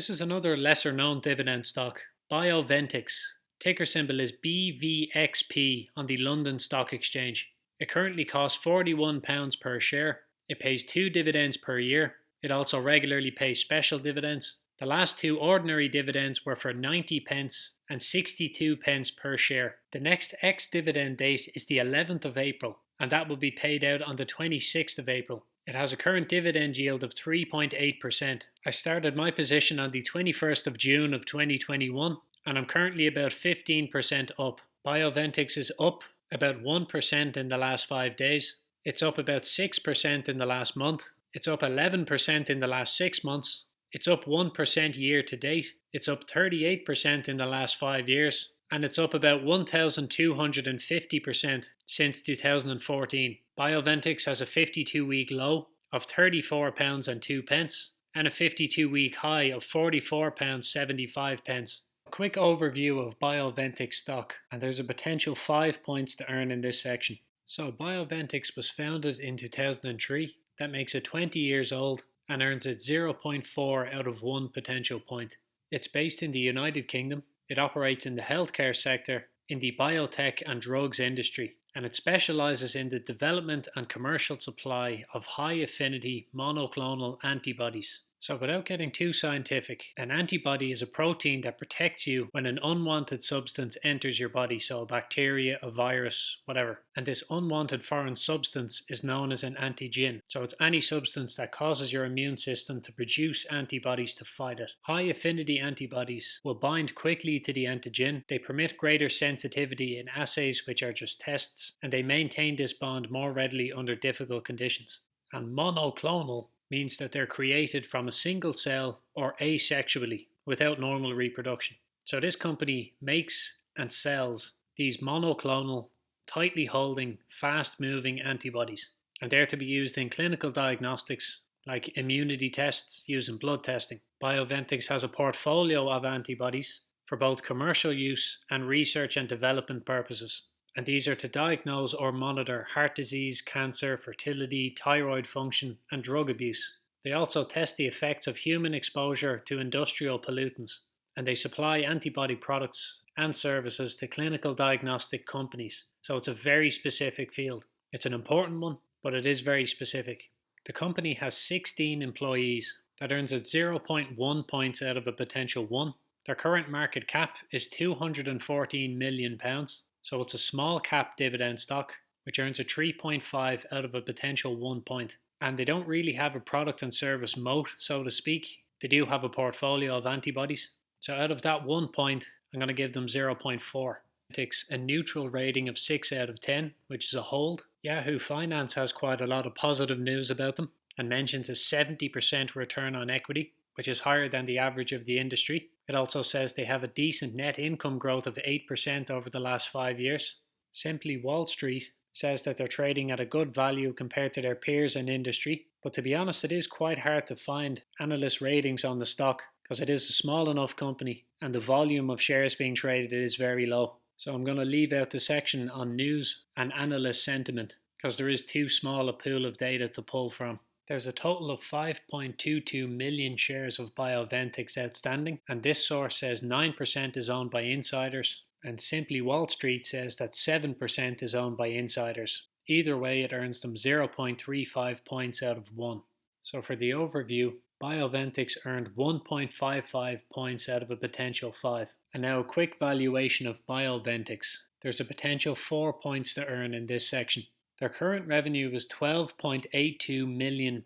This is another lesser known dividend stock, Bioventix. Ticker symbol is BVXP on the London Stock Exchange. It currently costs £41 per share. It pays 2 dividends per year. It also regularly pays special dividends. The last two ordinary dividends were for 90 pence and 62 pence per share. The next ex-dividend date is the 11th of April, and that will be paid out on the 26th of April. It has a current dividend yield of 3.8%. I started my position on the 21st of June of 2021, and I'm currently about 15% up. Bioventix is up about 1% in the last 5 days. It's up about 6% in the last month. It's up 11% in the last 6 months. It's up 1% year to date. It's up 38% in the last 5 years. And it's up about 1,250% since 2014. Bioventix has a 52-week low of £34.02 and a 52-week high of £44.75. A quick overview of Bioventix stock, and there's a potential 5 points to earn in this section. So Bioventix was founded in 2003. That makes it 20 years old and earns it 0.4 out of 1 potential point. It's based in the United Kingdom. It operates in the healthcare sector, in the biotech and drugs industry, and it specializes in the development and commercial supply of high affinity monoclonal antibodies. So without getting too scientific, an antibody is a protein that protects you when an unwanted substance enters your body, so a bacteria, a virus, whatever. And this unwanted foreign substance is known as an antigen. So it's any substance that causes your immune system to produce antibodies to fight it. High affinity antibodies will bind quickly to the antigen. They permit greater sensitivity in assays, which are just tests, and they maintain this bond more readily under difficult conditions. And monoclonal means that they're created from a single cell or asexually without normal reproduction. So this company makes and sells these monoclonal, tightly holding, fast-moving antibodies, and they're to be used in clinical diagnostics like immunity tests using blood testing. Bioventix has a portfolio of antibodies for both commercial use and research and development purposes. And these are to diagnose or monitor heart disease, cancer, fertility, thyroid function, and drug abuse. They also test the effects of human exposure to industrial pollutants, and they supply antibody products and services to clinical diagnostic companies. So it's a very specific field. It's an important one, but it is very specific. The company has 16 employees. That earns it 0.1 points out of a potential 1. Their current market cap is £214 million. So it's a small cap dividend stock, which earns a 3.5 out of a potential 1 point. And they don't really have a product and service moat, so to speak. They do have a portfolio of antibodies. So out of that 1 point, I'm going to give them 0.4. A neutral rating of 6 out of 10, which is a hold. Yahoo Finance has quite a lot of positive news about them and mentions a 70% return on equity, which is higher than the average of the industry. It also says they have a decent net income growth of 8% over the last 5 years. Simply Wall Street says that they're trading at a good value compared to their peers and industry, but to be honest, it is quite hard to find analyst ratings on the stock because it is a small enough company and the volume of shares being traded is very low. So I'm going to leave out the section on news and analyst sentiment because there is too small a pool of data to pull from. There's a total of 5.22 million shares of Bioventix outstanding, and this source says 9% is owned by insiders, and Simply Wall Street says that 7% is owned by insiders. Either way, it earns them 0.35 points out of 1. So for the overview, Bioventix earned 1.55 points out of a potential 5. And now a quick valuation of Bioventix. There's a potential 4 points to earn in this section. Their current revenue is £12.82 million,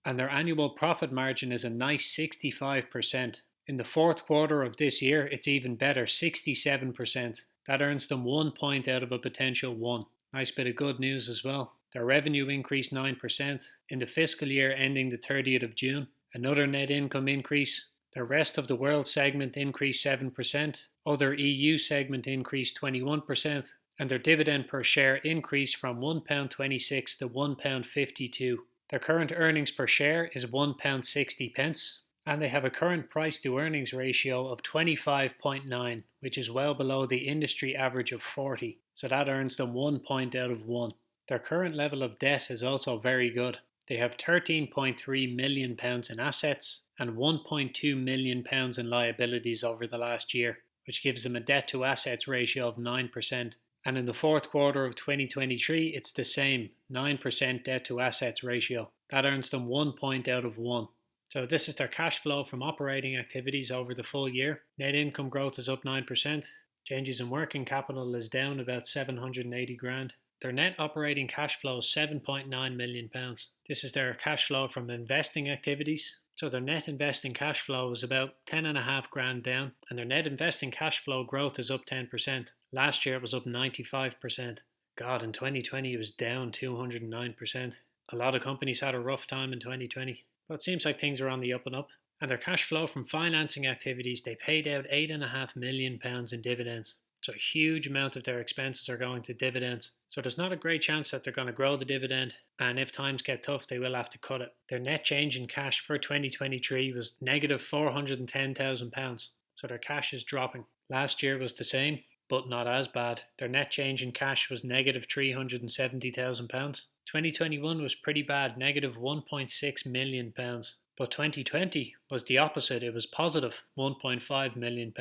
and their annual profit margin is a nice 65%. In the fourth quarter of this year, it's even better, 67%. That earns them 1 point out of a potential 1. Nice bit of good news as well. Their revenue increased 9% in the fiscal year ending the 30th of June. Another net income increase. Their rest of the world segment increased 7%. Other EU segment increased 21%. And their dividend per share increased from £1.26 to £1.52. Their current earnings per share is £1.60, and they have a current price to earnings ratio of 25.9, which is well below the industry average of 40, so that earns them 1 point out of 1. Their current level of debt is also very good. They have £13.3 million in assets and £1.2 million in liabilities over the last year, which gives them a debt to assets ratio of 9%. And in the fourth quarter of 2023, it's the same 9% debt to assets ratio. That earns them 1 point out of 1. So this is their cash flow from operating activities over the full year. Net income growth is up 9%. Changes in working capital is down about 780 grand. Their net operating cash flow is £7.9 million. This is their cash flow from investing activities. So their net investing cash flow is about 10.5 grand down, and their net investing cash flow growth is up 10%. Last year it was up 95%. God, in 2020 it was down 209%. A lot of companies had a rough time in 2020, but it seems like things are on the up and up. And their cash flow from financing activities, they paid out £8.5 million in dividends. So a huge amount of their expenses are going to dividends. So there's not a great chance that they're going to grow the dividend, and if times get tough, they will have to cut it. Their net change in cash for 2023 was negative £410,000. So their cash is dropping. Last year was the same, but not as bad. Their net change in cash was negative £370,000. 2021 was pretty bad, negative £1.6 million. But 2020 was the opposite, it was positive £1.5 million.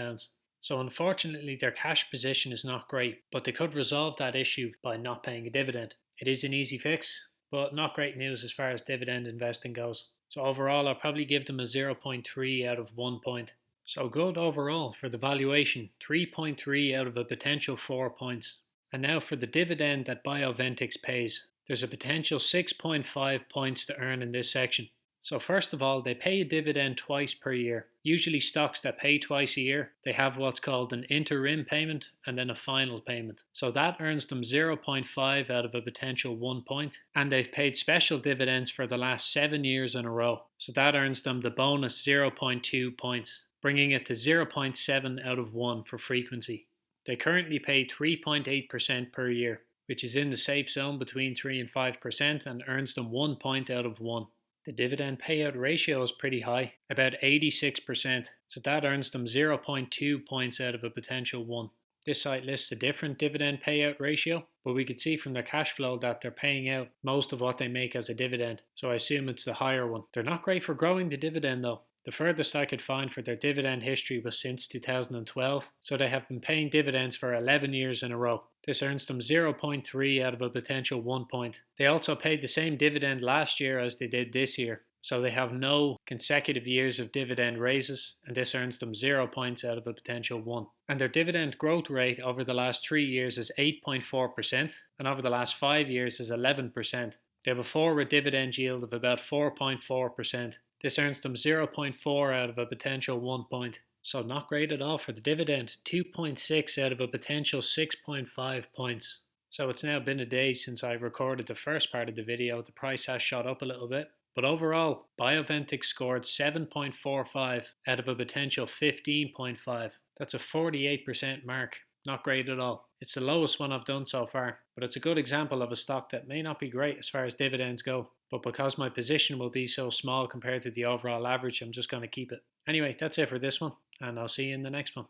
So unfortunately their cash position is not great, but they could resolve that issue by not paying a dividend. It is an easy fix, but not great news as far as dividend investing goes. So overall I'll probably give them a 0.3 out of 1 point. So good overall for the valuation, 3.3 out of a potential 4 points. And now for the dividend that Bioventix pays. There's a potential 6.5 points to earn in this section. So first of all, they pay a dividend twice per year. Usually stocks that pay twice a year, they have what's called an interim payment and then a final payment. So that earns them 0.5 out of a potential 1 point. And they've paid special dividends for the last 7 years in a row. So that earns them the bonus 0.2 points, bringing it to 0.7 out of 1 for frequency. They currently pay 3.8% per year, which is in the safe zone between 3 and 5% and earns them 1 point out of 1. The dividend payout ratio is pretty high, about 86%, so that earns them 0.2 points out of a potential 1. This site lists a different dividend payout ratio, but we could see from their cash flow that they're paying out most of what they make as a dividend, so I assume it's the higher one. They're not great for growing the dividend though. The furthest I could find for their dividend history was since 2012, so they have been paying dividends for 11 years in a row. This earns them 0.3 out of a potential 1 point. They also paid the same dividend last year as they did this year, so they have no consecutive years of dividend raises, and this earns them 0 points out of a potential 1. And their dividend growth rate over the last 3 years is 8.4%, and over the last 5 years is 11%. They have a forward dividend yield of about 4.4%. This earns them 0.4 out of a potential 1 point. So not great at all for the dividend. 2.6 out of a potential 6.5 points. So it's now been a day since I recorded the first part of the video. The price has shot up a little bit. But overall, Bioventix scored 7.45 out of a potential 15.5. That's a 48% mark. Not great at all. It's the lowest one I've done so far, but it's a good example of a stock that may not be great as far as dividends go. But because my position will be so small compared to the overall average, I'm just going to keep it. Anyway, that's it for this one, and I'll see you in the next one.